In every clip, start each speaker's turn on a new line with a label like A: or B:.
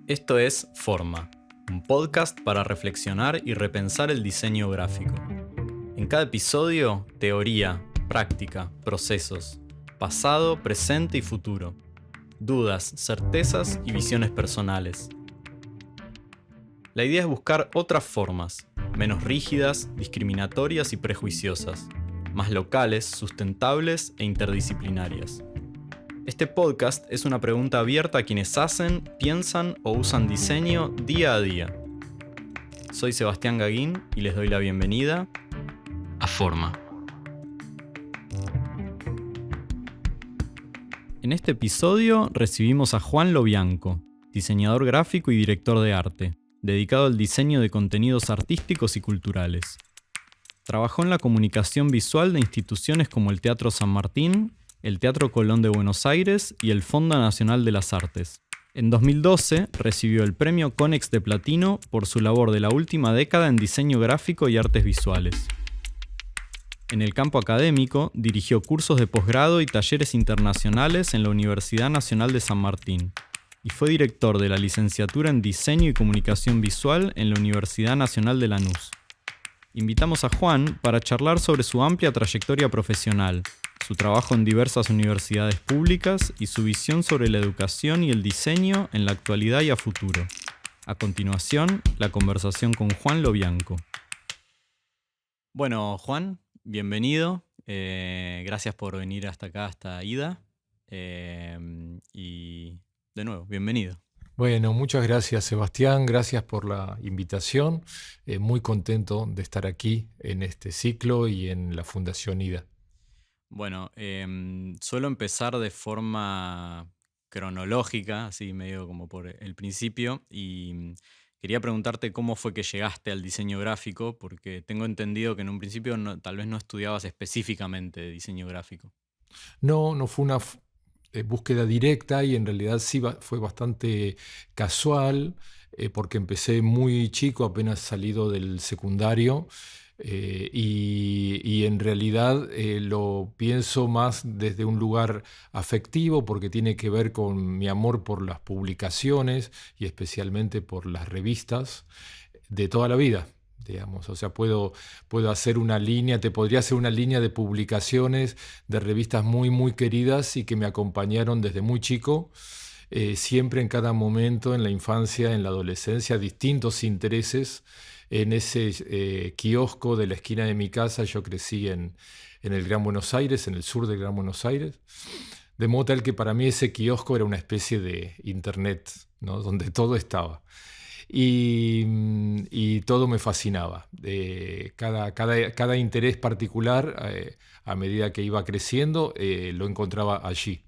A: Esto es Forma, un podcast para reflexionar y repensar el diseño gráfico. En cada episodio, teoría, práctica, procesos, pasado, presente y futuro, dudas, certezas y visiones personales. La idea es buscar otras formas, menos rígidas, discriminatorias y prejuiciosas, más locales, sustentables e interdisciplinarias. Este podcast es una pregunta abierta a quienes hacen, piensan o usan diseño día a día. Soy Sebastián Gaguín y les doy la bienvenida a Forma. En este episodio recibimos a Juan Lobianco, diseñador gráfico y director de arte, dedicado al diseño de contenidos artísticos y culturales. Trabajó en la comunicación visual de instituciones como el Teatro San Martín, el Teatro Colón de Buenos Aires y el Fondo Nacional de las Artes. En 2012 recibió el premio Conex de Platino por su labor de la última década en diseño gráfico y artes visuales. En el campo académico dirigió cursos de posgrado y talleres internacionales en la Universidad Nacional de San Martín y fue director de la licenciatura en Diseño y Comunicación Visual en la Universidad Nacional de Lanús. Invitamos a Juan para charlar sobre su amplia trayectoria profesional, su trabajo en diversas universidades públicas y su visión sobre la educación y el diseño en la actualidad y a futuro. A continuación, la conversación con Juan Lobianco. Bueno, Juan, bienvenido. Gracias por venir hasta acá, hasta Ida. Y de nuevo, bienvenido.
B: Bueno, muchas gracias, Sebastián. Gracias por la invitación. Muy contento de estar aquí en este ciclo y en la Fundación IDA.
A: Bueno, suelo empezar de forma cronológica, así medio como por el principio, y quería preguntarte cómo fue que llegaste al diseño gráfico, porque tengo entendido que en un principio tal vez no estudiabas específicamente diseño gráfico.
B: No fue una búsqueda directa y en realidad sí fue bastante casual, porque empecé muy chico, apenas salido del secundario. Y en realidad lo pienso más desde un lugar afectivo porque tiene que ver con mi amor por las publicaciones y especialmente por las revistas de toda la vida, digamos. O sea, puedo hacer una línea, te podría hacer una línea de publicaciones de revistas muy queridas y que me acompañaron desde muy chico. Siempre en cada momento, en la infancia, en la adolescencia, distintos intereses. En ese kiosco de la esquina de mi casa, yo crecí en el Gran Buenos Aires, en el sur del Gran Buenos Aires, de modo tal que para mí ese kiosco era una especie de internet, ¿no? Donde todo estaba. Y todo me fascinaba. Cada interés particular, a medida que iba creciendo, lo encontraba allí.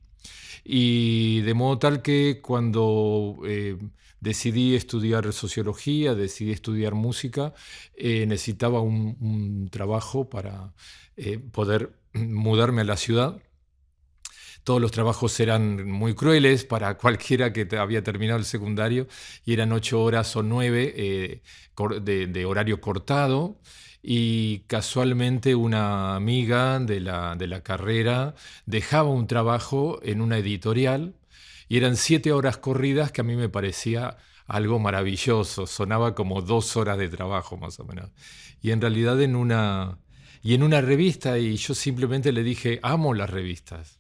B: Y de modo tal que cuando decidí estudiar sociología, decidí estudiar música, necesitaba un trabajo para poder mudarme a la ciudad. Todos los trabajos eran muy crueles para cualquiera que había terminado el secundario y eran 8 horas o 9 de horario cortado. Y casualmente una amiga de la carrera dejaba un trabajo en una editorial y eran 7 horas corridas que a mí me parecía algo maravilloso. Sonaba como 2 horas de trabajo más o menos. Y en realidad en una revista, y yo simplemente le dije, amo las revistas.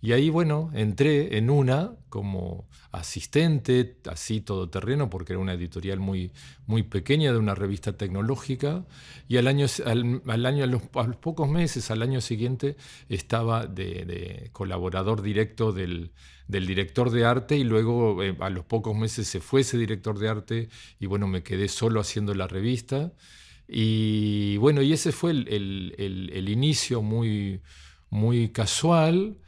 B: Y ahí, bueno, entré en una como asistente, así todoterreno, porque era una editorial muy pequeña de una revista tecnológica. Y a los pocos meses, al año siguiente, estaba de colaborador directo del director de arte. Y luego, a los pocos meses, se fue ese director de arte. Y bueno, me quedé solo haciendo la revista. Y bueno, y ese fue el inicio muy casual.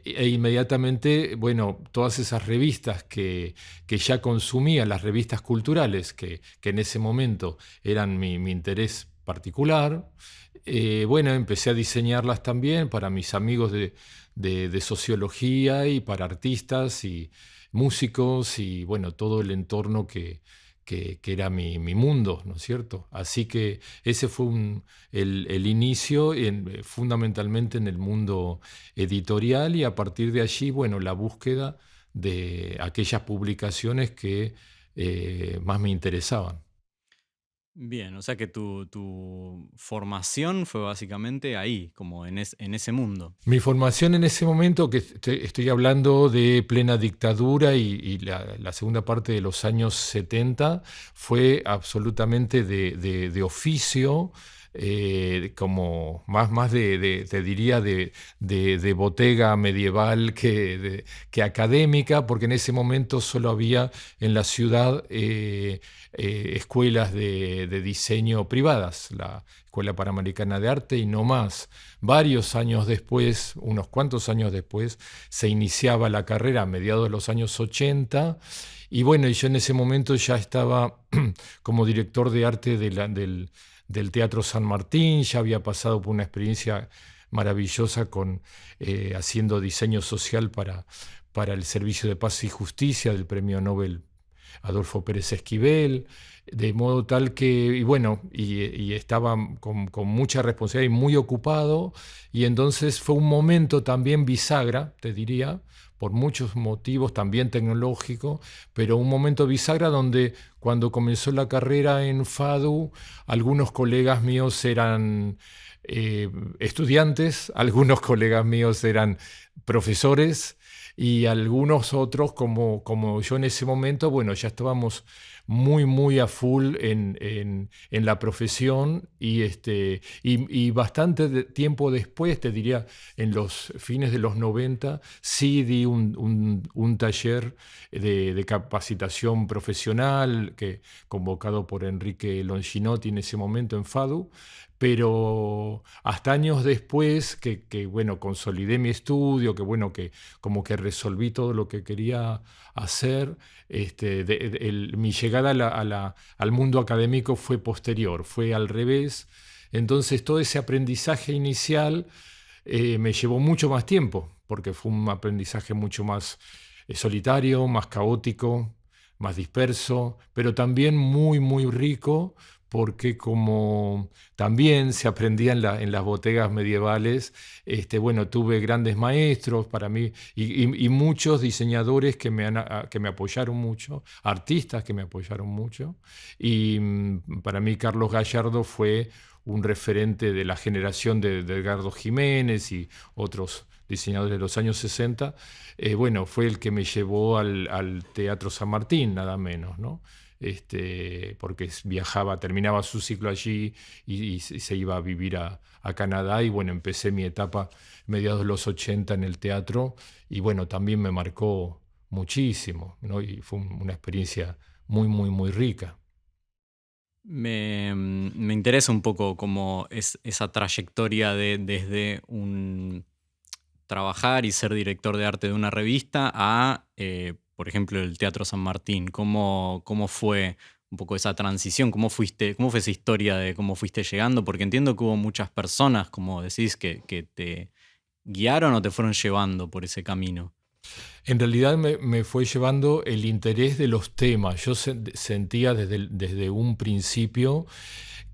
B: E inmediatamente, bueno, todas esas revistas que ya consumía, las revistas culturales, que en ese momento eran mi interés particular, bueno, empecé a diseñarlas también para mis amigos de sociología y para artistas y músicos y, bueno, todo el entorno que era mi mundo, ¿no es cierto? Así que ese fue el inicio fundamentalmente en el mundo editorial y a partir de allí, bueno, la búsqueda de aquellas publicaciones que más me interesaban.
A: Bien, o sea que tu formación fue básicamente ahí, como en ese mundo.
B: Mi formación en ese momento, que estoy hablando de plena dictadura y la segunda parte de los años 70, fue absolutamente de oficio, como más te diría, de botega medieval que académica, porque en ese momento solo había en la ciudad escuelas de diseño privadas, la Escuela Panamericana de Arte y no más. Varios años después, unos cuantos años después, se iniciaba la carrera a mediados de los años 80 y bueno, y yo en ese momento ya estaba como director de arte del Teatro San Martín, ya había pasado por una experiencia maravillosa haciendo diseño social para el Servicio de Paz y Justicia del Premio Nobel Adolfo Pérez Esquivel, de modo tal que, y bueno, y estaba con mucha responsabilidad y muy ocupado, y entonces fue un momento también bisagra, te diría, por muchos motivos, también tecnológico, pero un momento bisagra donde cuando comenzó la carrera en FADU, algunos colegas míos eran estudiantes, algunos colegas míos eran profesores, y algunos otros, como yo en ese momento, bueno, ya estábamos muy a full en la profesión y bastante tiempo después, te diría, en los fines de los 90 sí di un taller de capacitación profesional convocado por Enrique Longinotti en ese momento en FADU, pero hasta años después bueno, consolidé mi estudio, bueno, que como que resolví todo lo que quería hacer, mi llegada al mundo académico fue posterior, fue al revés. Entonces todo ese aprendizaje inicial me llevó mucho más tiempo, porque fue un aprendizaje mucho más solitario, más caótico, más disperso, pero también muy rico, porque como también se aprendía en las bodegas medievales, bueno, tuve grandes maestros para mí y muchos diseñadores que me apoyaron mucho, artistas que me apoyaron mucho, y para mí Carlos Gallardo fue un referente de la generación de Edgardo Jiménez y otros diseñadores de los años 60, bueno, fue el que me llevó al Teatro San Martín, nada menos, ¿no? Porque viajaba, terminaba su ciclo allí y se iba a vivir a Canadá y bueno, empecé mi etapa mediados de los 80 en el teatro y bueno, también me marcó muchísimo, ¿no? Y fue una experiencia muy rica.
A: Me interesa un poco cómo es esa trayectoria desde un trabajar y ser director de arte de una revista a, por ejemplo, el Teatro San Martín. ¿Cómo fue un poco esa transición? ¿Cómo fue esa historia de cómo fuiste llegando? Porque entiendo que hubo muchas personas, como decís, que te guiaron o te fueron llevando por ese camino.
B: En realidad me fue llevando el interés de los temas. Yo sentía desde un principio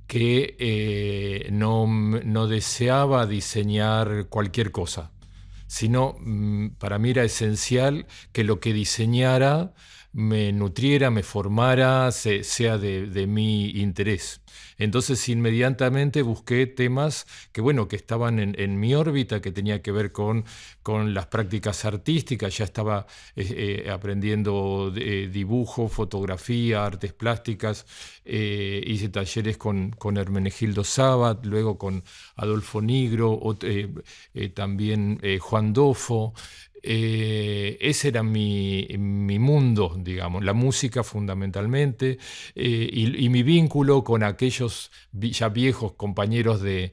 B: que no deseaba diseñar cualquier cosa, sino para mí era esencial que lo que diseñara me nutriera, me formara, sea de mi interés. Entonces inmediatamente busqué temas bueno, que estaban en mi órbita, que tenía que ver con las prácticas artísticas. Ya estaba aprendiendo dibujo, fotografía, artes plásticas. Hice talleres con Hermenegildo Sabat, luego con Adolfo Nigro, también Juan Dofo. Ese era mi mundo, digamos, la música fundamentalmente, y mi vínculo con aquellos ya viejos compañeros de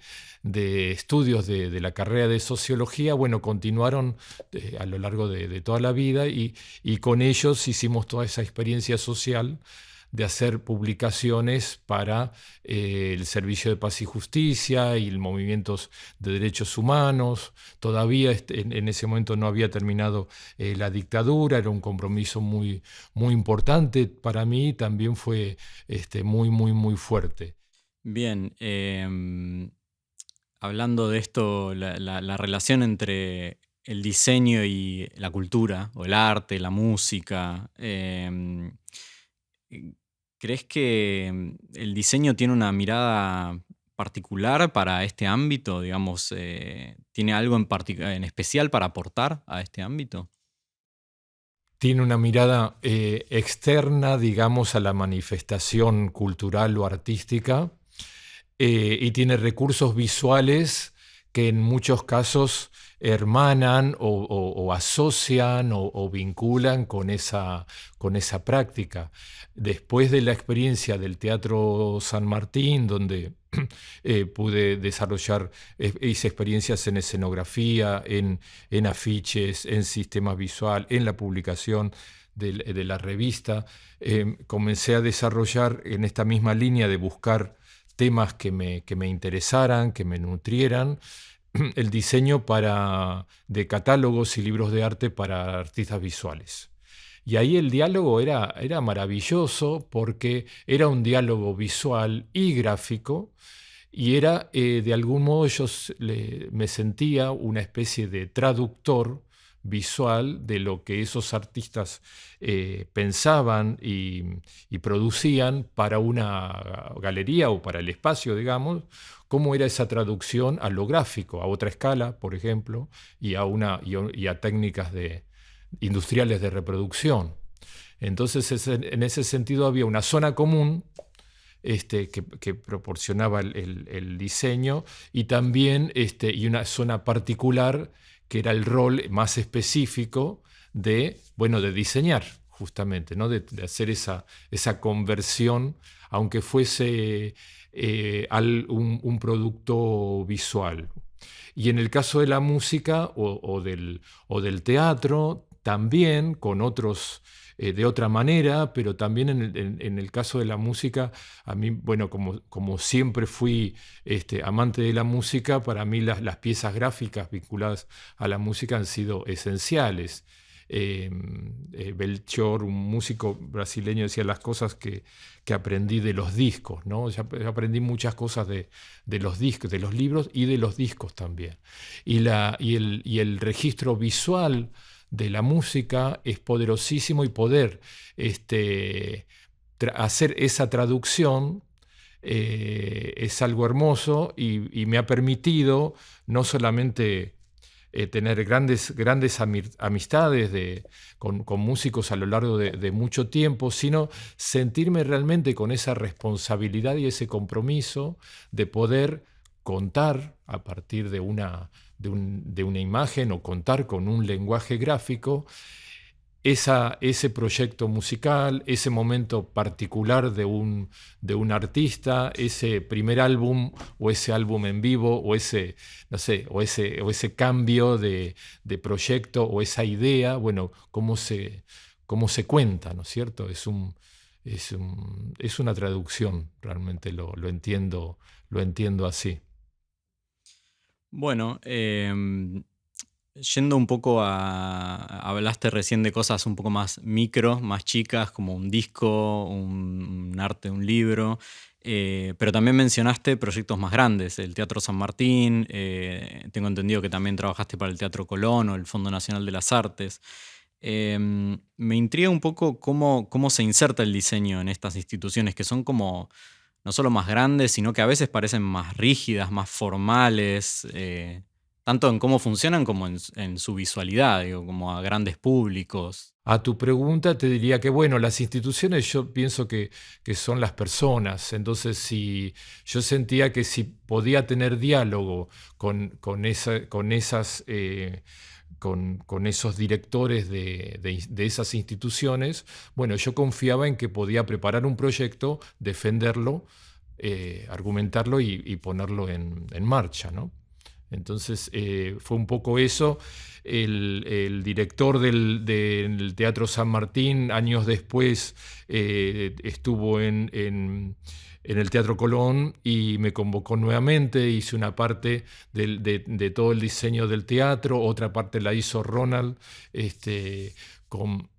B: estudios de la carrera de sociología, bueno, continuaron a lo largo de toda la vida y con ellos hicimos toda esa experiencia social de hacer publicaciones para el Servicio de Paz y Justicia y el movimientos de derechos humanos. Todavía en ese momento no había terminado la dictadura, era un compromiso muy importante para mí, también fue muy fuerte.
A: Bien, hablando de esto, la relación entre el diseño y la cultura, o el arte, la música, ¿Crees que el diseño tiene una mirada particular para este ámbito? Digamos, ¿tiene algo en especial para aportar a este ámbito?
B: Tiene una mirada externa, digamos, a la manifestación cultural o artística, y tiene recursos visuales que en muchos casos hermanan o asocian o vinculan con esa práctica. Después de la experiencia del Teatro San Martín, donde pude desarrollar, hice experiencias en escenografía, en afiches, en sistema visual, en la publicación de la revista, comencé a desarrollar en esta misma línea de buscar temas que me interesaran, que me nutrieran, el diseño de catálogos y libros de arte para artistas visuales. Y ahí el diálogo era maravilloso porque era un diálogo visual y gráfico, y era, de algún modo, me sentía una especie de traductor visual de lo que esos artistas pensaban y producían para una galería o para el espacio, digamos, cómo era esa traducción a lo gráfico, a otra escala, por ejemplo, y a técnicas industriales de reproducción. Entonces, en ese sentido había una zona común que proporcionaba el diseño, y también y una zona particular que era el rol más específico de diseñar, justamente, ¿no? De hacer esa conversión, aunque fuese un producto visual. Y en el caso de la música o del teatro, también con otros, de otra manera, pero también en el caso de la música, a mí, bueno, como siempre fui amante de la música, para mí las piezas gráficas vinculadas a la música han sido esenciales. Belchior, un músico brasileño, decía las cosas que aprendí de los discos, ¿no? Yo aprendí muchas cosas de los discos, de los libros y de los discos también. Y el registro visual de la música es poderosísimo, y poder hacer esa traducción es algo hermoso, y me ha permitido no solamente tener grandes amistades con músicos a lo largo de mucho tiempo, sino sentirme realmente con esa responsabilidad y ese compromiso de poder contar a partir de una imagen, o contar con un lenguaje gráfico, ese proyecto musical, ese momento particular de un artista, ese primer álbum o ese álbum en vivo, o no sé, o ese cambio de proyecto, o esa idea, bueno, cómo se cuenta, ¿no es cierto? Es una traducción, realmente lo entiendo así.
A: Bueno, yendo un poco hablaste recién de cosas un poco más micro, más chicas, como un disco, un arte, un libro, pero también mencionaste proyectos más grandes, el Teatro San Martín, tengo entendido que también trabajaste para el Teatro Colón o el Fondo Nacional de las Artes. Me intriga un poco cómo se inserta el diseño en estas instituciones que son como no solo más grandes, sino que a veces parecen más rígidas, más formales, tanto en cómo funcionan como en su visualidad, digo, como a grandes públicos.
B: A tu pregunta te diría que, bueno, las instituciones, yo pienso que son las personas. Entonces, si yo sentía que si podía tener diálogo con esos directores de esas instituciones, bueno, yo confiaba en que podía preparar un proyecto, defenderlo, argumentarlo y ponerlo en marcha, ¿no? Entonces, fue un poco eso. El director del Teatro San Martín, años después, estuvo en el Teatro Colón y me convocó nuevamente. Hice una parte de todo el diseño del teatro, otra parte la hizo Ronald, con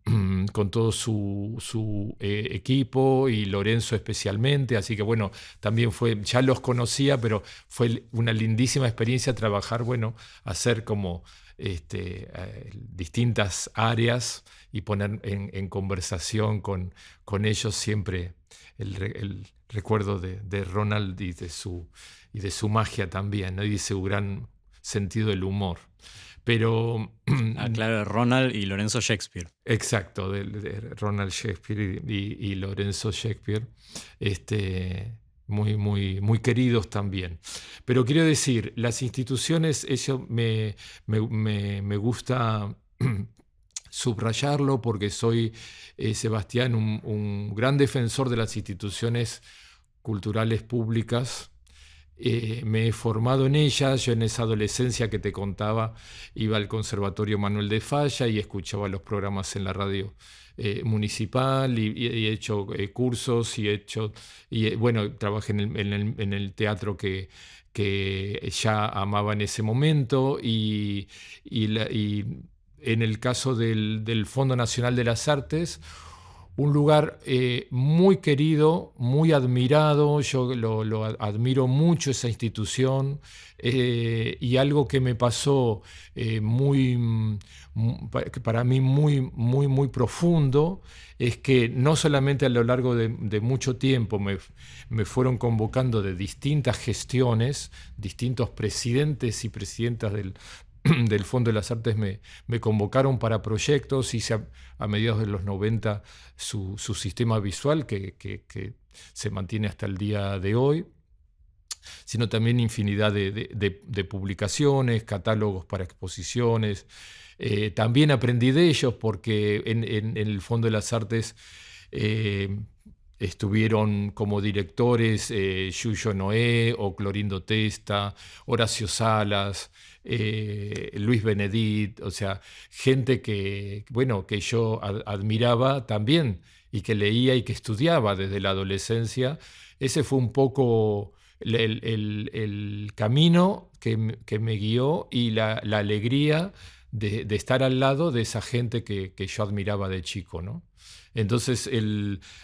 B: todo su equipo, y Lorenzo especialmente. Así que bueno, también ya los conocía, pero fue una lindísima experiencia trabajar, bueno, hacer como distintas áreas y poner en conversación con ellos siempre el recuerdo de Ronald y de su magia también, ¿no? Y de su gran sentido del humor. Pero
A: claro, Ronald y Lorenzo Shakespeare.
B: exacto, de Ronald Shakespeare y Lorenzo Shakespeare, muy, muy, muy queridos también. Pero quiero decir, las instituciones, eso me gusta subrayarlo porque soy, Sebastián, un gran defensor de las instituciones culturales públicas. Me he formado en ellas. Yo en esa adolescencia que te contaba iba al Conservatorio Manuel de Falla y escuchaba los programas en la radio municipal y he hecho cursos bueno, trabajé en el teatro que ya amaba en ese momento y en el caso del Fondo Nacional de las Artes, un lugar muy querido, muy admirado. Yo lo admiro mucho esa institución, y algo que me pasó para mí muy, muy, muy profundo es que no solamente a lo largo de mucho tiempo me fueron convocando de distintas gestiones, distintos presidentes y presidentas del Fondo de las Artes me convocaron para proyectos. Hice a mediados de los 90 su sistema visual que se mantiene hasta el día de hoy, sino también infinidad de publicaciones, catálogos para exposiciones. También aprendí de ellos porque en el Fondo de las Artes estuvieron como directores Yuyo Noé o Clorindo Testa, Horacio Salas, Luis Benedit, o sea, gente que yo admiraba también y que leía y que estudiaba desde la adolescencia. Ese fue un poco el camino que me guió y la alegría de estar al lado de esa gente que yo admiraba de chico, ¿no? Entonces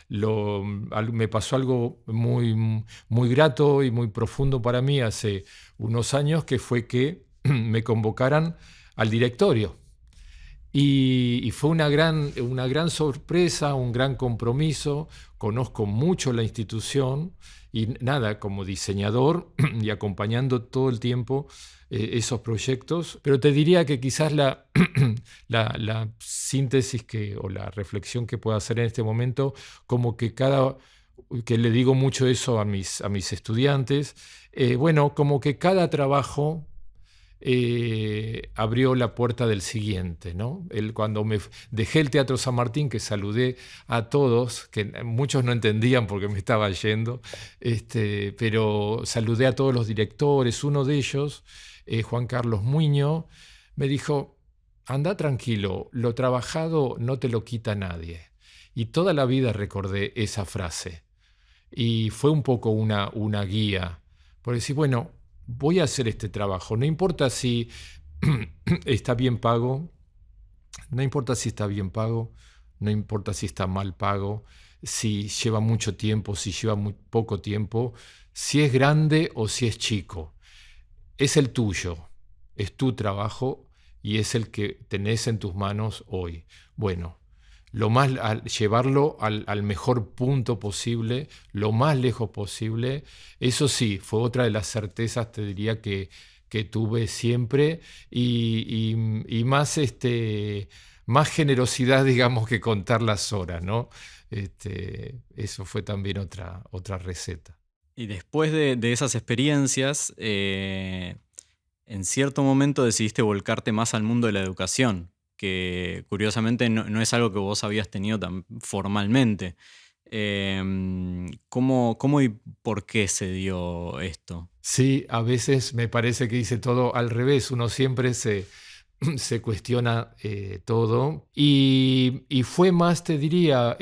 B: me pasó algo muy, muy grato y muy profundo para mí hace unos años, que fue que me convocaran al directorio. Y fue una gran sorpresa, un gran compromiso. Conozco mucho la institución y nada, como diseñador y acompañando todo el tiempo esos proyectos. Pero te diría que quizás la síntesis o la reflexión que puedo hacer en este momento, como que le digo mucho eso a mis estudiantes, bueno, como que cada trabajo abrió la puerta del siguiente, ¿no? Cuando dejé el Teatro San Martín, que saludé a todos, que muchos no entendían porque me estaba yendo, pero saludé a todos los directores. Uno de ellos, Juan Carlos Muño, me dijo: anda tranquilo, lo trabajado no te lo quita nadie. Y toda la vida recordé esa frase. Y fue un poco una guía, por decir, bueno, voy a hacer este trabajo, no importa si está bien pago, no importa si está bien pago, no importa si está mal pago, si lleva mucho tiempo, si lleva muy poco tiempo, si es grande o si es chico. Es el tuyo, es tu trabajo y es el que tenés en tus manos hoy. Bueno, llevarlo al mejor punto posible, lo más lejos posible. Eso sí, fue otra de las certezas, te diría, que tuve siempre, y más, más generosidad, digamos, que contar las horas, ¿no? Eso fue también otra receta.
A: Y después de esas experiencias, en cierto momento decidiste volcarte más al mundo de la educación, que curiosamente no es algo que vos habías tenido tan formalmente. ¿Cómo y por qué se dio esto?
B: Sí, a veces me parece que hice todo al revés. Uno siempre se cuestiona todo. Y fue más, te diría,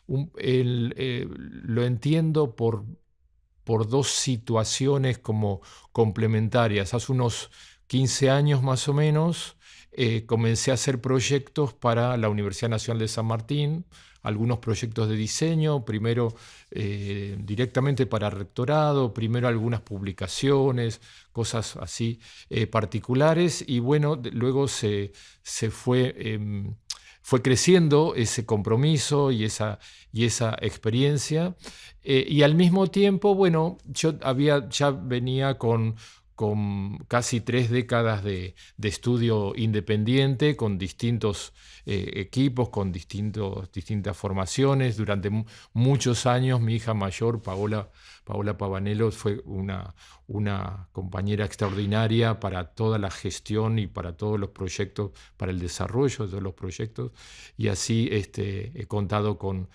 B: lo entiendo por dos situaciones como complementarias. Hace unos 15 años más o menos, comencé a hacer proyectos para la Universidad Nacional de San Martín, algunos proyectos de diseño, primero directamente para rectorado, primero algunas publicaciones, cosas así particulares, y bueno, luego se fue fue creciendo ese compromiso y esa experiencia. Y al mismo tiempo, bueno, yo ya venía con casi 3 décadas de estudio independiente, con distintos equipos, con distintas formaciones. Durante muchos años mi hija mayor, Paola Pavanello, fue una compañera extraordinaria para toda la gestión y para todos los proyectos, para el desarrollo de todos los proyectos. Y así he contado con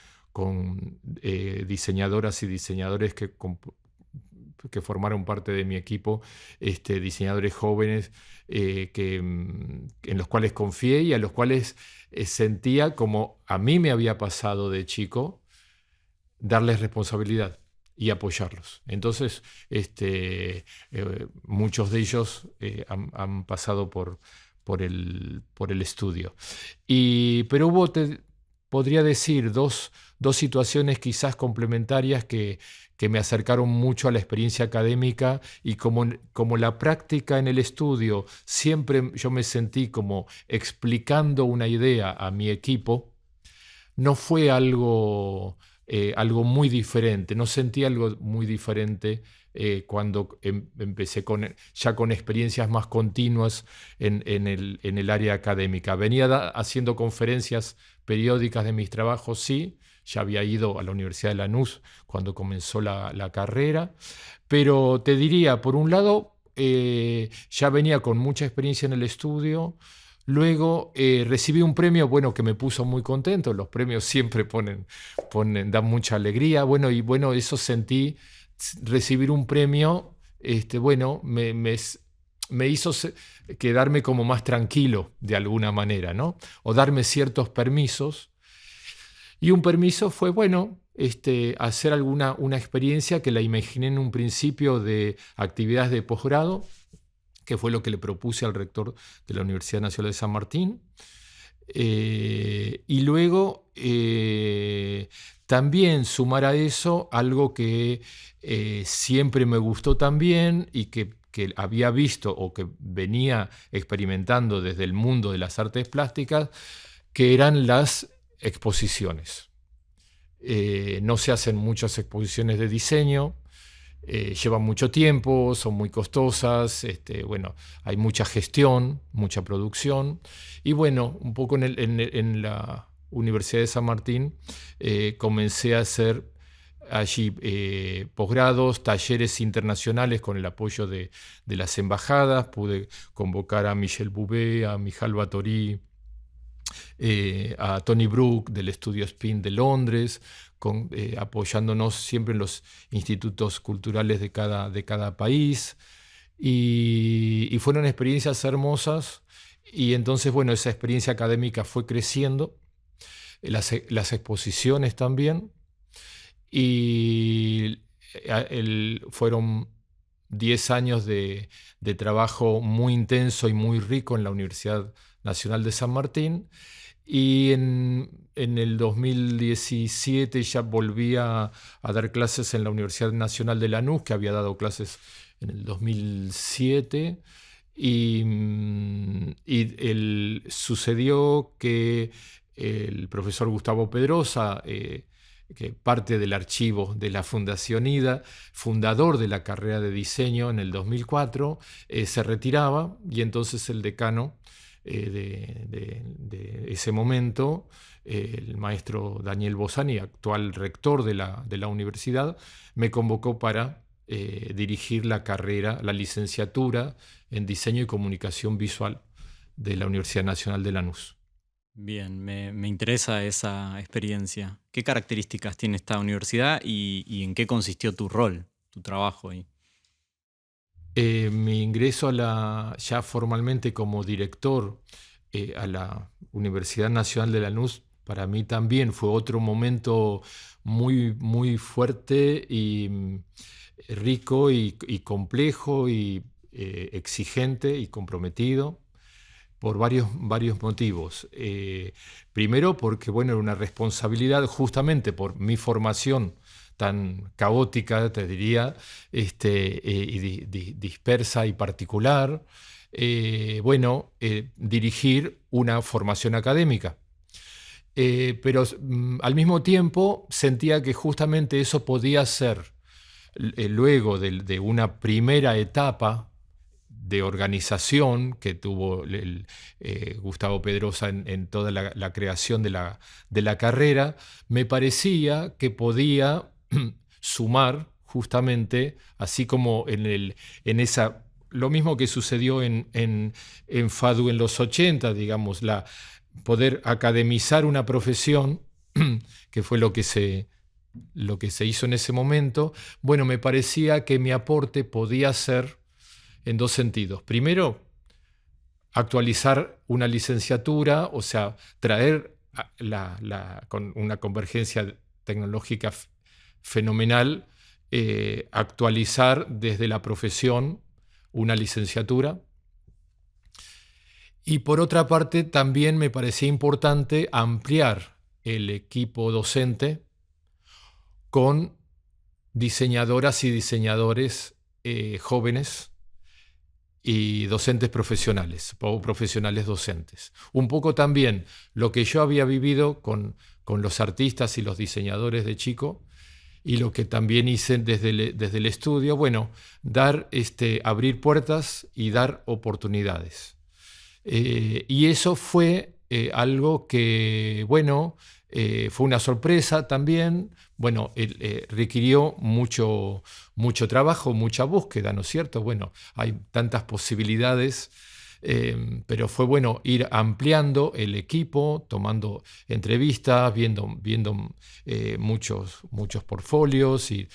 B: diseñadoras y diseñadores que formaron parte de mi equipo, diseñadores jóvenes en los cuales confié y a los cuales sentía, como a mí me había pasado de chico, darles responsabilidad y apoyarlos. Entonces, muchos de ellos han pasado por el estudio. Pero podría decir, dos situaciones quizás complementarias que me acercaron mucho a la experiencia académica, y como la práctica en el estudio, siempre yo me sentí como explicando una idea a mi equipo. No fue algo muy diferente, no sentí algo muy diferente cuando empecé ya con experiencias más continuas en el área académica. Venía haciendo conferencias periódicas de mis trabajos, sí. Ya había ido a la Universidad de Lanús cuando comenzó la carrera, pero te diría, por un lado, ya venía con mucha experiencia en el estudio. Luego recibí un premio, bueno, que me puso muy contento. Los premios siempre dan mucha alegría. Bueno, eso sentí, recibir un premio, bueno, me hizo quedarme como más tranquilo de alguna manera, ¿no? O darme ciertos permisos. Y un permiso fue, bueno, hacer una experiencia que la imaginé en un principio de actividades de posgrado, que fue lo que le propuse al rector de la Universidad Nacional de San Martín. Y luego también sumar a eso algo que siempre me gustó también y que había visto o que venía experimentando desde el mundo de las artes plásticas, que eran las exposiciones. No se hacen muchas exposiciones de diseño. Llevan mucho tiempo, son muy costosas, bueno, hay mucha gestión, mucha producción. Y bueno, un poco en la Universidad de San Martín comencé a hacer allí posgrados, talleres internacionales con el apoyo de las embajadas. Pude convocar a Michel Bouvet, a Michal Batory, a Tony Brook del estudio Spin de Londres, apoyándonos siempre en los institutos culturales de cada país. Y fueron experiencias hermosas. Y entonces, bueno, esa experiencia académica fue creciendo, las exposiciones también. Y fueron 10 años de trabajo muy intenso y muy rico en la Universidad Nacional de San Martín. Y en el 2017 ya volví a dar clases en la Universidad Nacional de Lanús, que había dado clases en el 2007. Sucedió que el profesor Gustavo Pedrosa, que parte del archivo de la Fundación IDA, fundador de la carrera de diseño en el 2004, se retiraba, y entonces el decano de ese momento, el maestro Daniel Bosani, actual rector de la universidad, me convocó para dirigir la carrera, la licenciatura en Diseño y Comunicación Visual de la Universidad Nacional de Lanús.
A: Bien, me interesa esa experiencia. ¿Qué características tiene esta universidad y en qué consistió tu rol, tu trabajo ahí?
B: Mi ingreso ya formalmente como director a la Universidad Nacional de Lanús, para mí también fue otro momento muy, muy fuerte y rico y complejo y exigente y comprometido, por varios motivos. Primero porque, bueno, era una responsabilidad justamente por mi formación tan caótica, te diría, y dispersa y particular, dirigir una formación académica. pero al mismo tiempo sentía que justamente eso podía ser, luego de una primera etapa de organización que tuvo Gustavo Pedrosa en toda la creación de la carrera, me parecía que podía sumar justamente, así como en esa, lo mismo que sucedió en FADU en los 80, digamos, poder academizar una profesión, que fue lo que se hizo en ese momento. Bueno, me parecía que mi aporte podía ser en dos sentidos. Primero, actualizar una licenciatura, o sea, traer con una convergencia tecnológica fenomenal, actualizar desde la profesión una licenciatura. Y por otra parte, también me parecía importante ampliar el equipo docente con diseñadoras y diseñadores jóvenes y docentes profesionales o profesionales docentes. Un poco también lo que yo había vivido con los artistas y los diseñadores de chico, y lo que también hice desde el estudio, bueno, abrir puertas y dar oportunidades. Y eso fue algo que, bueno, fue una sorpresa también. Bueno, requirió mucho trabajo, mucha búsqueda, ¿no es cierto? Bueno, hay tantas posibilidades, pero fue bueno ir ampliando el equipo, tomando entrevistas, viendo muchos portfolios y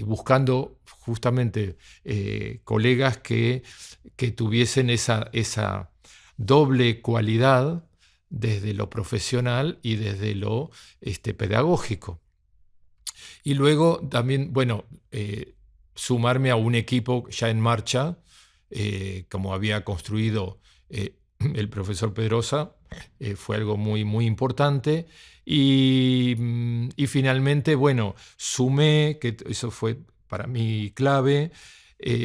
B: buscando justamente colegas que tuviesen esa doble cualidad desde lo profesional y desde lo pedagógico. Y luego también, bueno, sumarme a un equipo ya en marcha, como había construido el profesor Pedrosa, fue algo muy, muy importante. Y finalmente, bueno, sumé, que eso fue para mí clave,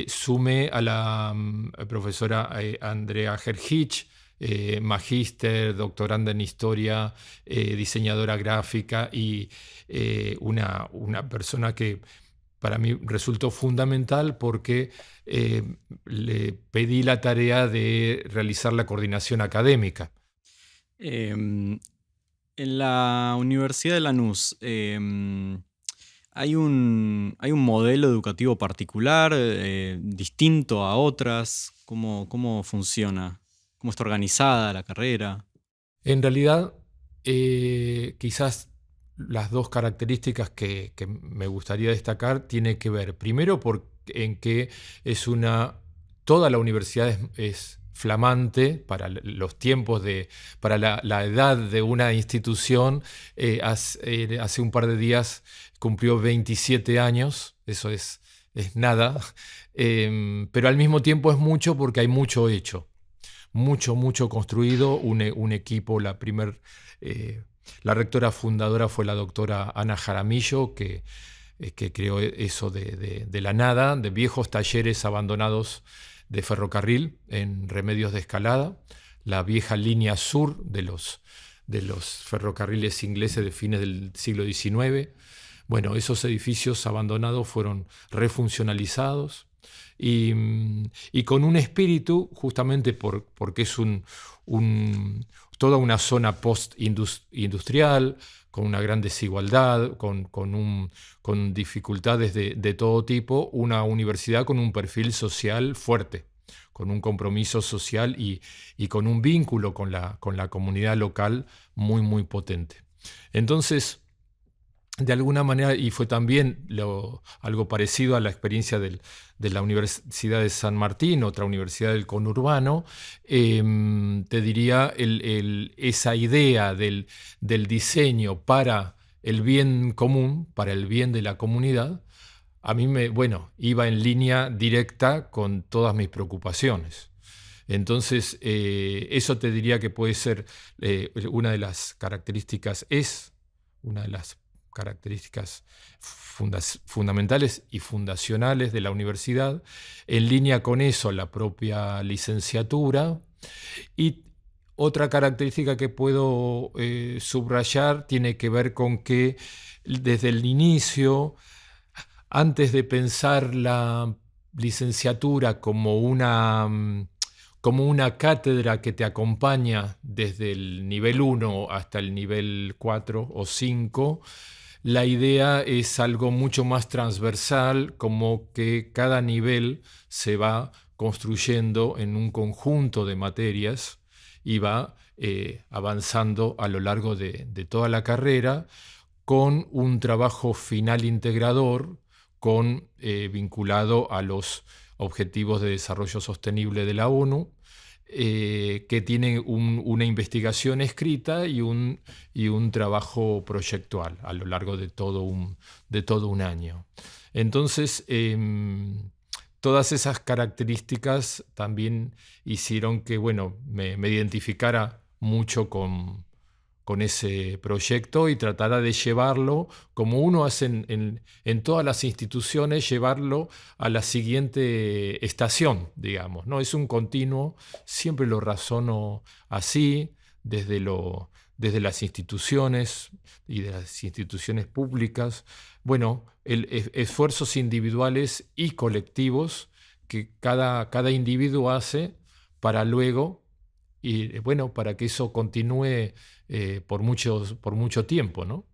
B: sumé a la profesora Andrea Gerhich, magíster, doctoranda en historia, diseñadora gráfica y una persona que para mí resultó fundamental porque le pedí la tarea de realizar la coordinación académica.
A: En la Universidad de Lanús, ¿hay un modelo educativo particular, distinto a otras? ¿Cómo funciona? ¿Cómo está organizada la carrera?
B: En realidad, quizás las dos características que me gustaría destacar tienen que ver, primero, en que toda la universidad es flamante para los tiempos, para la edad de una institución. Hace un par de días cumplió 27 años, eso es nada, pero al mismo tiempo es mucho porque hay mucho hecho. Mucho construido, un equipo. La rectora fundadora fue la doctora Ana Jaramillo, que creó eso de la nada, de viejos talleres abandonados de ferrocarril en Remedios de Escalada, la vieja línea sur de los ferrocarriles ingleses de fines del siglo XIX. Bueno, esos edificios abandonados fueron refuncionalizados. Y con un espíritu, justamente porque es toda una zona post-industrial, con una gran desigualdad, con dificultades de todo tipo, una universidad con un perfil social fuerte, con un compromiso social y con un vínculo con la comunidad local muy, muy potente. Entonces, de alguna manera, y fue también algo parecido a la experiencia de la Universidad de San Martín, otra universidad del conurbano, te diría, esa idea del diseño para el bien común, para el bien de la comunidad, a mí iba en línea directa con todas mis preocupaciones. Entonces, eso te diría que puede ser una de las características fundamentales y fundacionales de la universidad. En línea con eso, la propia licenciatura. Y Otra característica que puedo subrayar tiene que ver con que desde el inicio, antes de pensar la licenciatura como una cátedra que te acompaña desde el nivel 1 hasta el nivel 4 o 5, la idea es algo mucho más transversal, como que cada nivel se va construyendo en un conjunto de materias y va avanzando a lo largo de toda la carrera con un trabajo final integrador vinculado a los Objetivos de Desarrollo Sostenible de la ONU, que tiene una investigación escrita y un trabajo proyectual a lo largo de todo un año. Entonces, todas esas características también hicieron que, bueno, me identificara mucho con ese proyecto y tratara de llevarlo, como uno hace en todas las instituciones, llevarlo a la siguiente estación, digamos, ¿no? Es un continuo, siempre lo razono así, desde las instituciones y de las instituciones públicas. Bueno, esfuerzos individuales y colectivos que cada individuo hace para luego, y bueno, para que eso continúe por mucho tiempo, ¿no?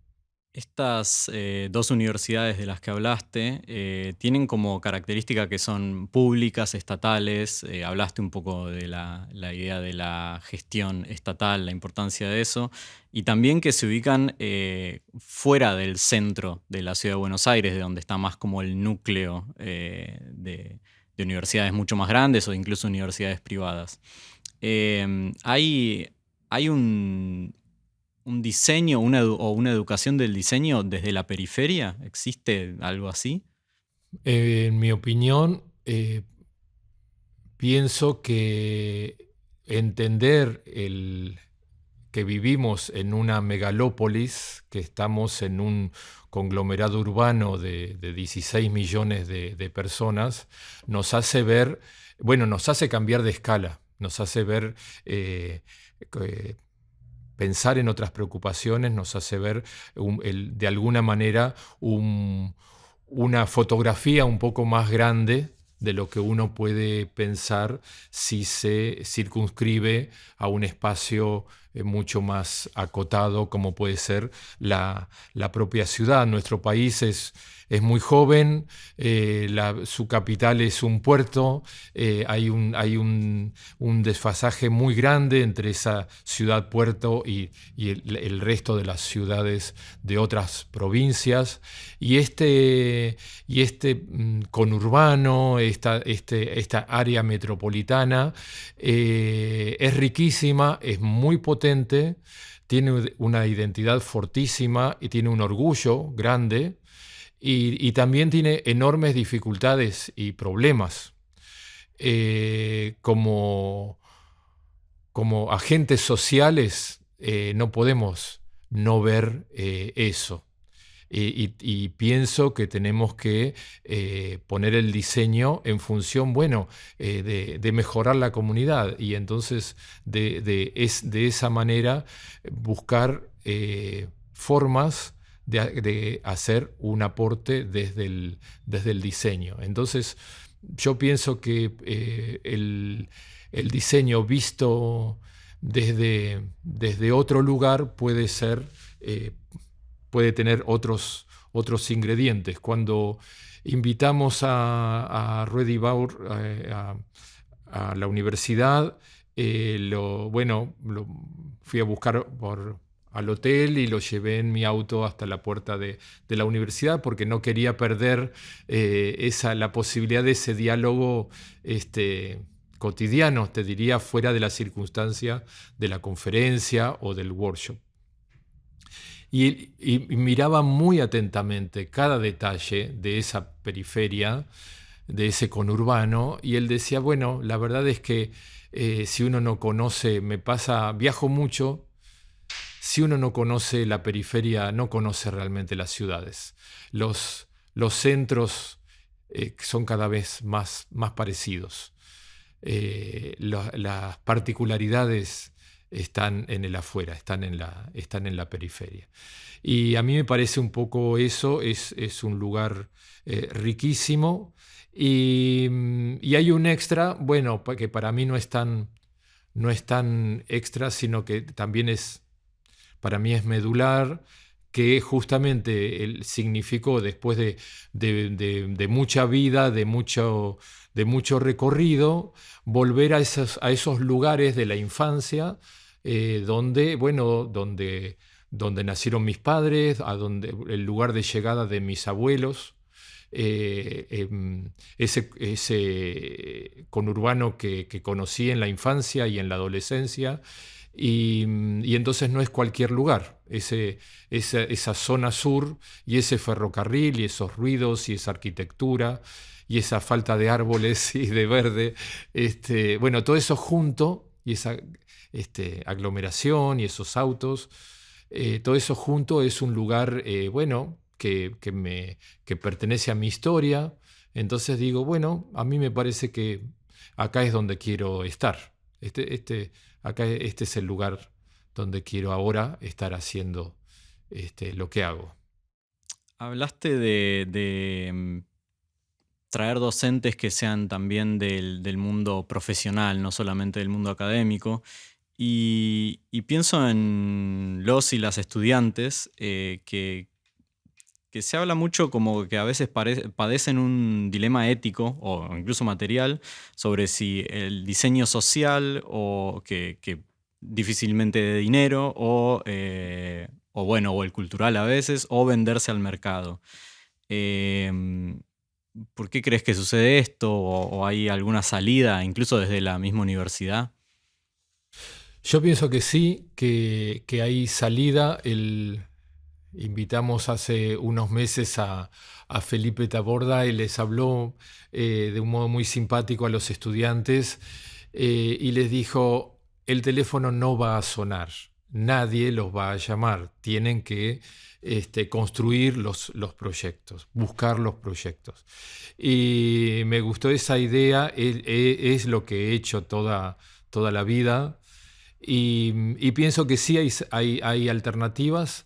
A: Estas dos universidades de las que hablaste tienen como característica que son públicas, estatales. Hablaste un poco de la idea de la gestión estatal, la importancia de eso, y también que se ubican fuera del centro de la ciudad de Buenos Aires, de donde está más como el núcleo de universidades mucho más grandes o incluso universidades privadas. Hay un diseño o una educación del diseño desde la periferia. ¿Existe algo así?
B: En mi opinión, pienso que entender que vivimos en una megalópolis, que estamos en un conglomerado urbano de 16 millones de personas, nos hace ver, bueno, nos hace cambiar de escala, nos hace ver, pensar en otras preocupaciones, nos hace ver de alguna manera una fotografía un poco más grande de lo que uno puede pensar si se circunscribe a un espacio mucho más acotado, como puede ser la propia ciudad. Nuestro país es muy joven, su capital es un puerto, hay un desfasaje muy grande entre esa ciudad-puerto y el resto de las ciudades de otras provincias. Y este conurbano, esta área metropolitana, es riquísima, es muy potente, tiene una identidad fortísima y tiene un orgullo grande, y también tiene enormes dificultades y problemas. Como agentes sociales no podemos no ver eso. Y pienso que tenemos que poner el diseño en función, bueno, de mejorar la comunidad, y entonces de esa manera buscar formas de hacer un aporte desde el diseño. Entonces, yo pienso que el diseño visto desde otro lugar puede tener otros ingredientes. Cuando invitamos a Ruedi Baur a la universidad, lo fui a buscar al hotel y lo llevé en mi auto hasta la puerta de la universidad, porque no quería perder la posibilidad de ese diálogo cotidiano, te diría, fuera de la circunstancia de la conferencia o del workshop. Y miraba muy atentamente cada detalle de esa periferia, de ese conurbano, y él decía, bueno, la verdad es que si uno no conoce, viajo mucho, si uno no conoce la periferia, no conoce realmente las ciudades. Los centros son cada vez más parecidos. Las particularidades están en el afuera, están en la periferia. Y a mí me parece un poco eso, es un lugar riquísimo. Y hay un extra, bueno, que para mí no es tan extra, sino que también para mí es medular, que justamente significó después de mucha vida, de mucho recorrido, volver a esos lugares de la infancia donde, bueno, donde nacieron mis padres, el lugar de llegada de mis abuelos, ese conurbano que conocí en la infancia y en la adolescencia. Y entonces no es cualquier lugar, esa zona sur y ese ferrocarril y esos ruidos y esa arquitectura y esa falta de árboles y de verde, bueno, todo eso junto y esa aglomeración y esos autos, todo eso junto es un lugar, bueno, que pertenece a mi historia. Entonces digo, bueno, a mí me parece que acá es donde quiero estar. Acá este es el lugar donde quiero ahora estar haciendo lo que hago.
A: Hablaste de traer docentes que sean también del mundo profesional, no solamente del mundo académico. Y pienso en los y las estudiantes que se habla mucho como que a veces padecen un dilema ético o incluso material sobre si el diseño social o que difícilmente de dinero o bueno, o el cultural a veces, o venderse al mercado. Em, ¿Por qué crees que sucede esto? ¿O hay alguna salida, incluso desde la misma universidad?
B: Yo pienso que sí, que hay salida. Invitamos hace unos meses a Felipe Taborda y les habló de un modo muy simpático a los estudiantes y les dijo, el teléfono no va a sonar, nadie los va a llamar, tienen que construir los proyectos, buscar los proyectos. Y me gustó esa idea, es lo que he hecho toda la vida y pienso que sí hay alternativas.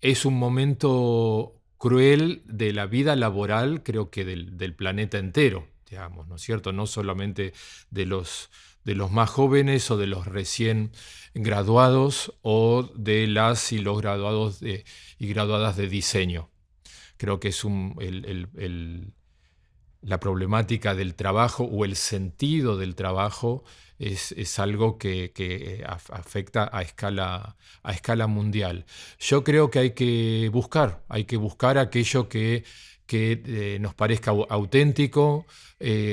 B: Es un momento cruel de la vida laboral, creo que del planeta entero, digamos, ¿no es cierto? No solamente de los más jóvenes o de los recién graduados o de las y los graduados y graduadas de diseño. Creo que es la problemática del trabajo o el sentido del trabajo es algo que afecta a escala mundial. Yo creo que hay que buscar aquello que nos parezca auténtico,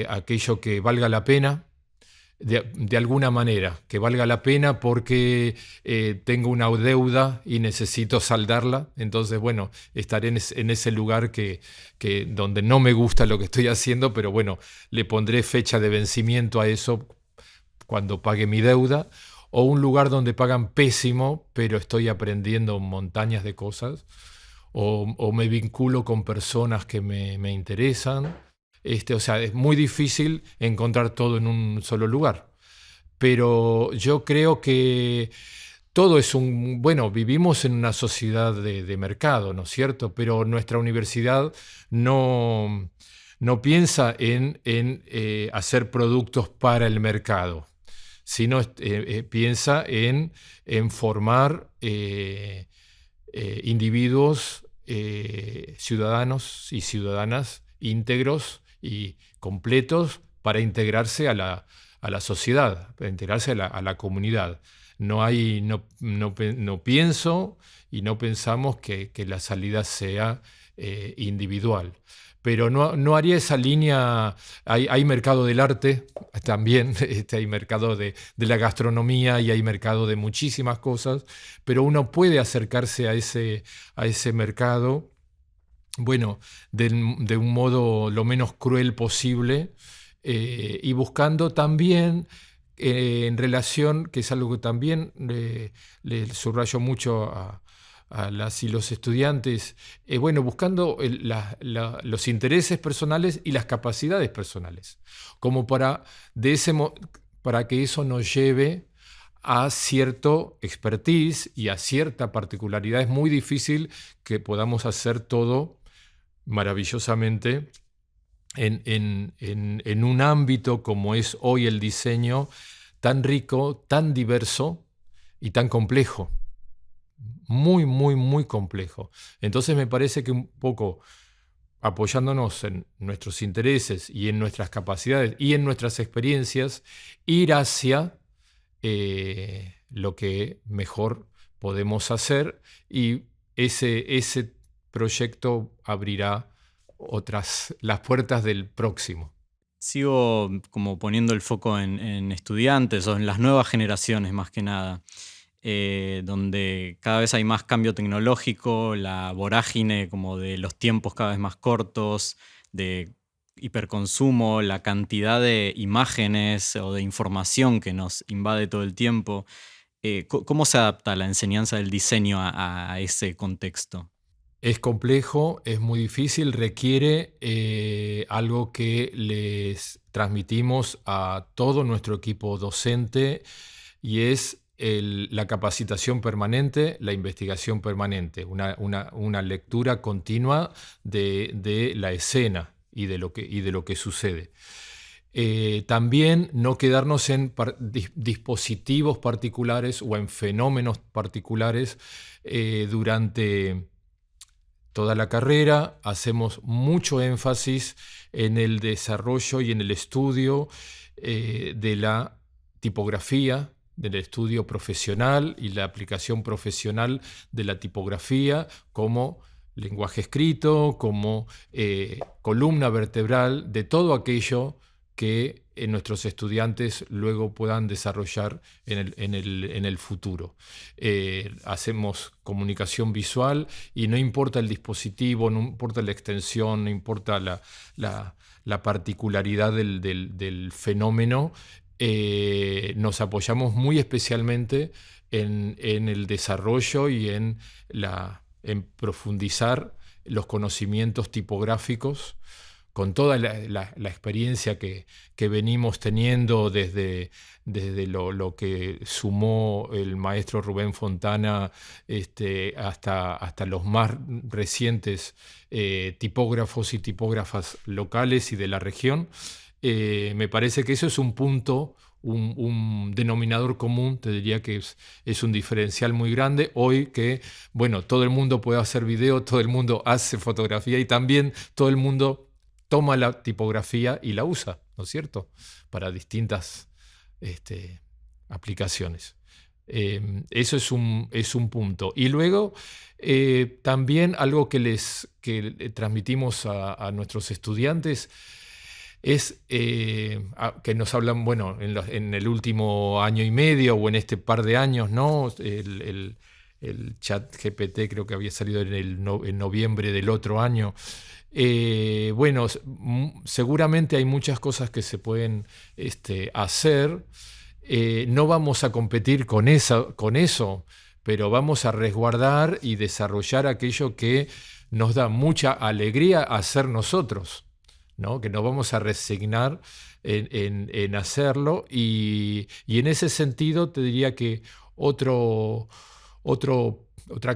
B: aquello que valga la pena. De alguna manera, que valga la pena porque tengo una deuda y necesito saldarla. Entonces, bueno, estaré en ese lugar donde no me gusta lo que estoy haciendo, pero bueno, le pondré fecha de vencimiento a eso cuando pague mi deuda. O un lugar donde pagan pésimo, pero estoy aprendiendo montañas de cosas. O me vinculo con personas que me interesan. O sea, es muy difícil encontrar todo en un solo lugar. Pero yo creo que todo es bueno, vivimos en una sociedad de mercado, ¿no es cierto? Pero nuestra universidad no piensa en hacer productos para el mercado, sino piensa en formar individuos, ciudadanos y ciudadanas íntegros y completos para integrarse a la sociedad, para integrarse a la comunidad. No pienso y no pensamos que la salida sea individual. Pero no haría esa línea. Hay mercado del arte también, hay mercado de la gastronomía y hay mercado de muchísimas cosas, pero uno puede acercarse a ese mercado, bueno, de un modo lo menos cruel posible y buscando también en relación, que es algo que también le subrayo mucho a las y los estudiantes, bueno, buscando los intereses personales y las capacidades personales, como para que eso nos lleve a cierto expertise y a cierta particularidad. Es muy difícil que podamos hacer todo maravillosamente en un ámbito como es hoy el diseño, tan rico, tan diverso y tan complejo. Muy, muy, muy complejo. Entonces me parece que un poco apoyándonos en nuestros intereses y en nuestras capacidades y en nuestras experiencias, ir hacia lo que mejor podemos hacer, y ese proyecto abrirá las puertas del próximo.
A: Sigo como poniendo el foco en estudiantes o en las nuevas generaciones más que nada, donde cada vez hay más cambio tecnológico, la vorágine como de los tiempos cada vez más cortos, de hiperconsumo, la cantidad de imágenes o de información que nos invade todo el tiempo. ¿Cómo se adapta la enseñanza del diseño a ese contexto?
B: Es complejo, es muy difícil, requiere algo que les transmitimos a todo nuestro equipo docente, y es la capacitación permanente, la investigación permanente, una lectura continua de la escena y de lo que sucede. También no quedarnos en dispositivos particulares o en fenómenos particulares durante toda la carrera. Hacemos mucho énfasis en el desarrollo y en el estudio de la tipografía, del estudio profesional y la aplicación profesional de la tipografía como lenguaje escrito, como columna vertebral de todo aquello que nuestros estudiantes luego puedan desarrollar en el futuro. Hacemos comunicación visual y no importa el dispositivo, no importa la extensión, no importa la particularidad del fenómeno, nos apoyamos muy especialmente en el desarrollo y en profundizar los conocimientos tipográficos, con toda la experiencia que venimos teniendo desde lo que sumó el maestro Rubén Fontana hasta los más recientes tipógrafos y tipógrafas locales y de la región. Me parece que eso es un punto, un denominador común, te diría que es un diferencial muy grande hoy, que bueno, todo el mundo puede hacer video, todo el mundo hace fotografía y también todo el mundo toma la tipografía y la usa, ¿no es cierto?, para distintas aplicaciones. Eso es un punto. Y luego también algo que transmitimos a nuestros estudiantes es que nos hablan, bueno, en el último año y medio o en este par de años, ¿no? El chat GPT creo que había salido en noviembre del otro año. Bueno, seguramente hay muchas cosas que se pueden hacer. No vamos a competir con eso, pero vamos a resguardar y desarrollar aquello que nos da mucha alegría hacer nosotros, ¿no? Que no vamos a resignar en hacerlo. Y en ese sentido te diría que otra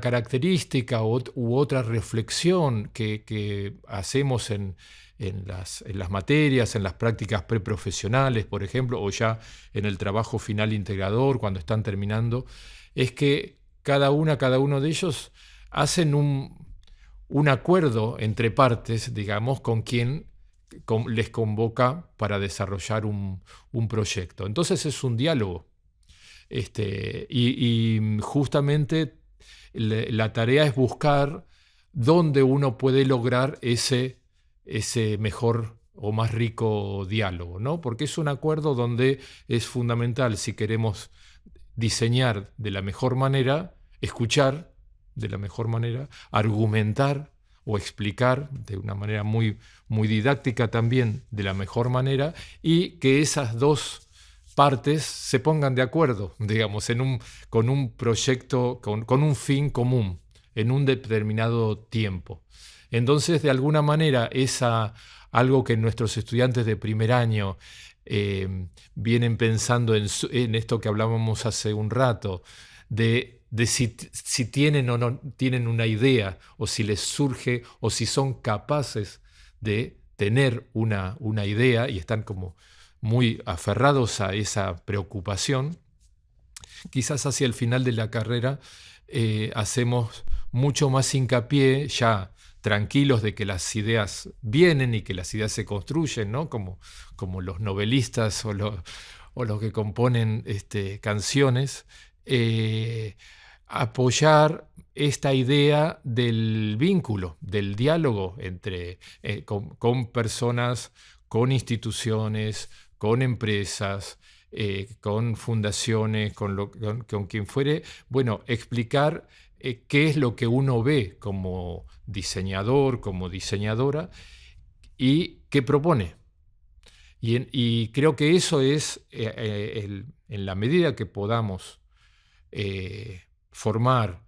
B: característica u otra reflexión que hacemos en las materias, en las prácticas preprofesionales, por ejemplo, o ya en el trabajo final integrador, cuando están terminando, es que cada uno de ellos hacen un acuerdo entre partes, digamos, con quien les convoca para desarrollar un proyecto. Entonces es un diálogo. Y justamente la tarea es buscar dónde uno puede lograr ese mejor o más rico diálogo, ¿no? Porque es un acuerdo donde es fundamental, si queremos diseñar de la mejor manera, escuchar de la mejor manera, argumentar o explicar de una manera muy, muy didáctica también de la mejor manera, y que esas dos partes se pongan de acuerdo, digamos, con un proyecto, con un fin común, en un determinado tiempo. Entonces, de alguna manera, algo que nuestros estudiantes de primer año vienen pensando en esto que hablábamos hace un rato, de si tienen o no tienen una idea, o si les surge, o si son capaces de tener una idea y están como muy aferrados a esa preocupación. Quizás hacia el final de la carrera hacemos mucho más hincapié, ya tranquilos de que las ideas vienen y que las ideas se construyen, ¿no? Como los novelistas o los que componen canciones, apoyar esta idea del vínculo, del diálogo con personas, con instituciones, con empresas, con fundaciones, con quien fuere, bueno, explicar qué es lo que uno ve como diseñador, como diseñadora, y qué propone. Y creo que eso es, en la medida que podamos formar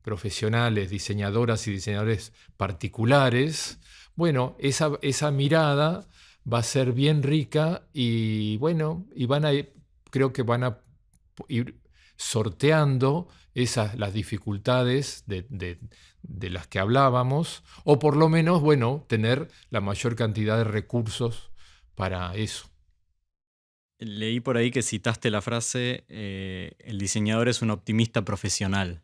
B: profesionales, diseñadoras y diseñadores particulares, bueno, esa mirada va a ser bien rica y bueno, creo que van a ir sorteando las dificultades de las que hablábamos, o por lo menos, bueno, tener la mayor cantidad de recursos para eso.
A: Leí por ahí que citaste la frase, el diseñador es un optimista profesional.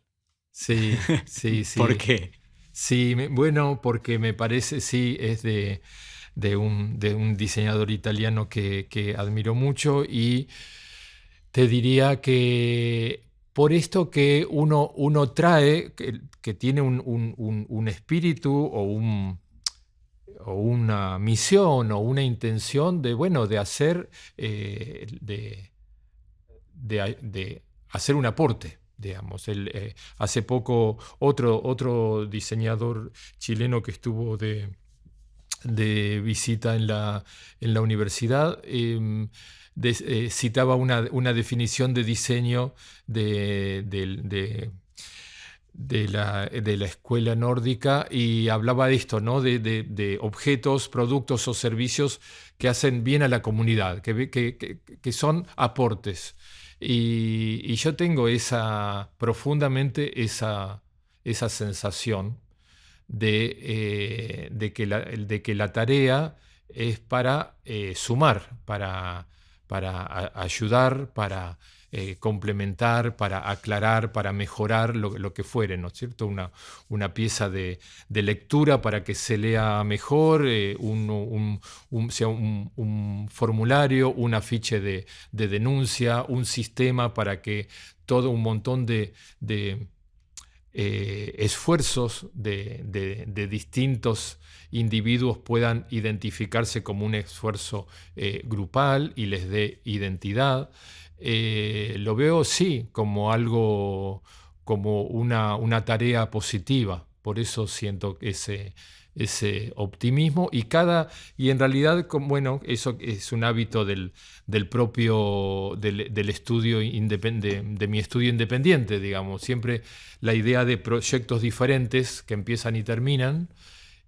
B: Sí, sí,
A: ¿Por
B: sí.
A: qué?
B: Sí, bueno, porque me parece, sí, es de un diseñador italiano que admiro mucho, y te diría que por esto que uno trae, que tiene un espíritu o una misión o una intención de, bueno, de hacer, de hacer un aporte. Digamos. Hace poco otro diseñador chileno que estuvo de visita en la universidad citaba una definición de diseño de la escuela nórdica, y hablaba de esto, ¿no? de objetos, productos o servicios que hacen bien a la comunidad, que son aportes. Y yo tengo profundamente esa sensación de que la tarea es para sumar, para ayudar, para complementar, para aclarar, para mejorar lo que fuere, ¿no es cierto? Una pieza de lectura para que se lea mejor, sea un formulario, un afiche de denuncia, un sistema para que todo un montón de esfuerzos de distintos individuos puedan identificarse como un esfuerzo grupal y les dé identidad. Lo veo, sí, como algo, como una tarea positiva. Por eso siento ese optimismo, y en realidad, bueno, eso es un hábito del propio del estudio de mi estudio independiente, digamos. Siempre la idea de proyectos diferentes que empiezan y terminan.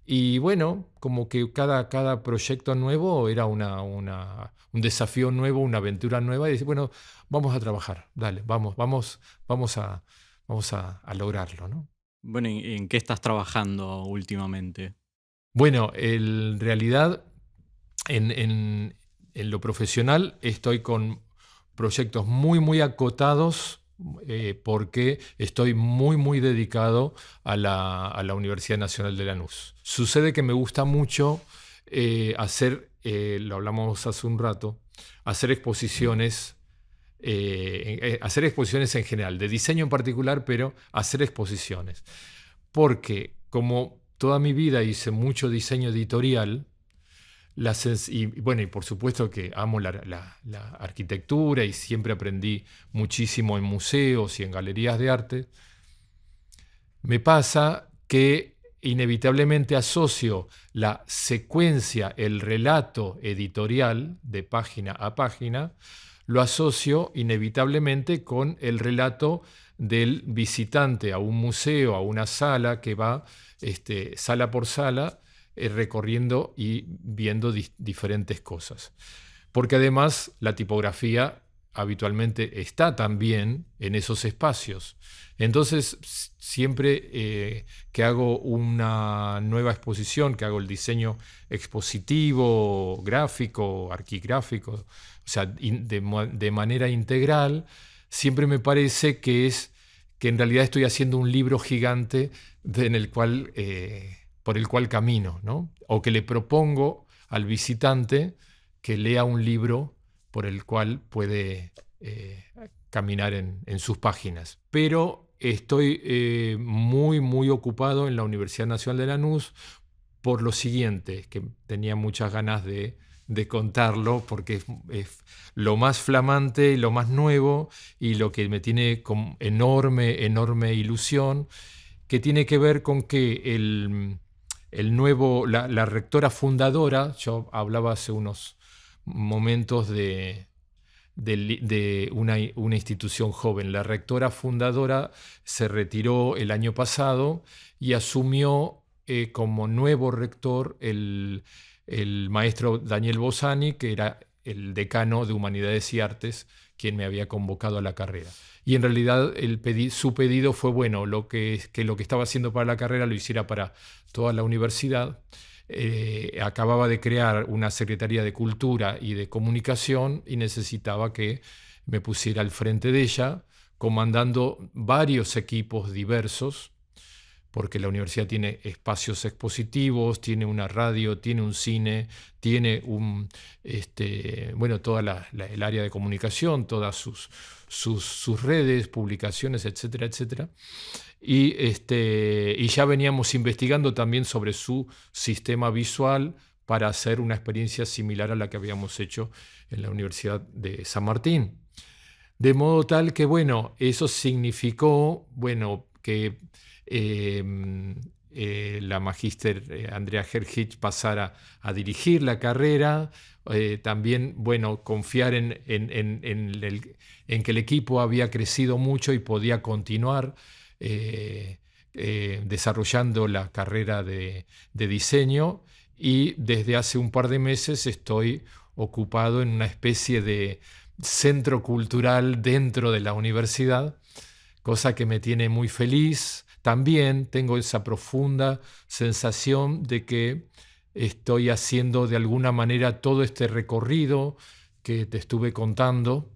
B: Y bueno, como que cada proyecto nuevo era un desafío nuevo, una aventura nueva, y decir, bueno, vamos a trabajar, dale, vamos a lograrlo, ¿no?
A: Bueno, ¿en qué estás trabajando últimamente?
B: Bueno, en realidad, en lo profesional estoy con proyectos muy, muy acotados, porque estoy muy, muy dedicado a la Universidad Nacional de Lanús. Sucede que me gusta mucho hacer, lo hablamos hace un rato, hacer exposiciones. Hacer exposiciones en general, de diseño en particular, pero hacer exposiciones. Porque como toda mi vida hice mucho diseño editorial, y por supuesto que amo la arquitectura y siempre aprendí muchísimo en museos y en galerías de arte, me pasa que inevitablemente asocio la secuencia, el relato editorial de página a página, lo asocio inevitablemente con el relato del visitante a un museo, a una sala, que va sala por sala, recorriendo y viendo diferentes cosas. porque además la tipografía habitualmente está también en esos espacios. Entonces, siempre que hago una nueva exposición, que hago el diseño expositivo, gráfico, arquigráfico, o sea, de manera integral, siempre me parece que en realidad estoy haciendo un libro gigante por el cual camino, ¿no? O que le propongo al visitante que lea un libro por el cual puede caminar en sus páginas. Pero estoy muy, muy ocupado en la Universidad Nacional de Lanús por lo siguiente, que tenía muchas ganas de contarlo, porque es lo más flamante y lo más nuevo y lo que me tiene con enorme, enorme ilusión, que tiene que ver con que la rectora fundadora, yo hablaba hace unos momentos de una institución joven. La rectora fundadora se retiró el año pasado y asumió como nuevo rector el maestro Daniel Bossani, que era el decano de Humanidades y Artes, quien me había convocado a la carrera. Y en realidad su pedido fue, bueno, que lo que estaba haciendo para la carrera lo hiciera para toda la universidad. Acababa de crear una Secretaría de Cultura y de Comunicación y necesitaba que me pusiera al frente de ella, comandando varios equipos diversos, porque la universidad tiene espacios expositivos, tiene una radio, tiene un cine, tiene toda el área de comunicación, todas sus redes, publicaciones, etcétera, etcétera. Y ya veníamos investigando también sobre su sistema visual para hacer una experiencia similar a la que habíamos hecho en la Universidad de San Martín. De modo tal que, bueno, eso significó, que la magíster Andrea Hergich pasara a dirigir la carrera, también, confiar en que el equipo había crecido mucho y podía continuar desarrollando la carrera de diseño, y desde hace un par de meses estoy ocupado en una especie de centro cultural dentro de la universidad, cosa que me tiene muy feliz. También tengo esa profunda sensación de que estoy haciendo de alguna manera todo este recorrido que te estuve contando.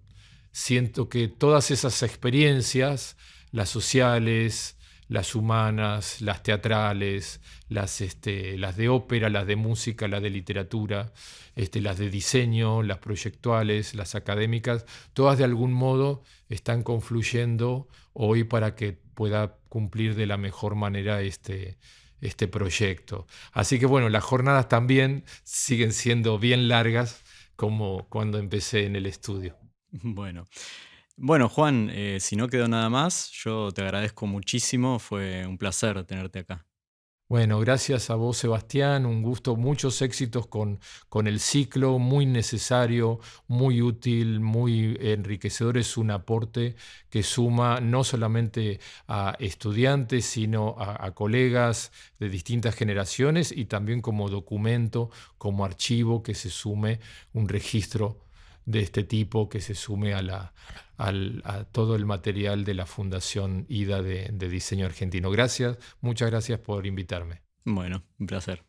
B: Siento que todas esas experiencias, las sociales, las humanas, las teatrales, las de ópera, las de música, las de literatura, las de diseño, las proyectuales, las académicas, todas de algún modo están confluyendo hoy para que pueda cumplir de la mejor manera este proyecto. Así que las jornadas también siguen siendo bien largas como cuando empecé en el estudio.
A: Bueno, Juan, si no quedó nada más, yo te agradezco muchísimo, fue un placer tenerte acá.
B: Bueno, gracias a vos, Sebastián, un gusto, muchos éxitos con el ciclo, muy necesario, muy útil, muy enriquecedor, es un aporte que suma no solamente a estudiantes, sino a colegas de distintas generaciones, y también como documento, como archivo, que se sume un registro de este tipo, que se sume a todo el material de la Fundación IDA de Diseño Argentino. Gracias, muchas gracias por invitarme.
A: Bueno, un placer.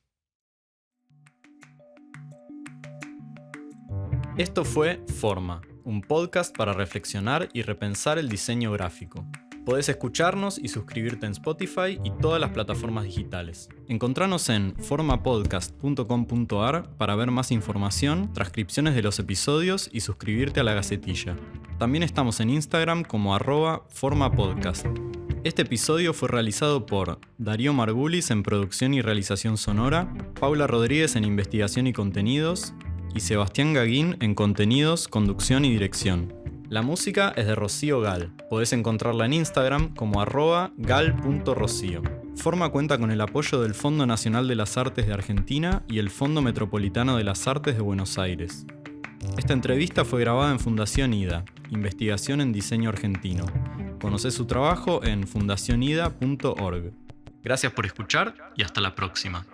A: Esto fue Forma, un podcast para reflexionar y repensar el diseño gráfico. Podés escucharnos y suscribirte en Spotify y todas las plataformas digitales. Encontranos en formapodcast.com.ar para ver más información, transcripciones de los episodios y suscribirte a la Gacetilla. También estamos en Instagram como @formapodcast. Este episodio fue realizado por Darío Margulis en producción y realización sonora, Paula Rodríguez en investigación y contenidos y Sebastián Gaguín en contenidos, conducción y dirección. La música es de Rocío Gal. Podés encontrarla en Instagram como @gal.rocio. Forma cuenta con el apoyo del Fondo Nacional de las Artes de Argentina y el Fondo Metropolitano de las Artes de Buenos Aires. Esta entrevista fue grabada en Fundación IDA, Investigación en Diseño Argentino. Conocé su trabajo en fundacionida.org. Gracias por escuchar y hasta la próxima.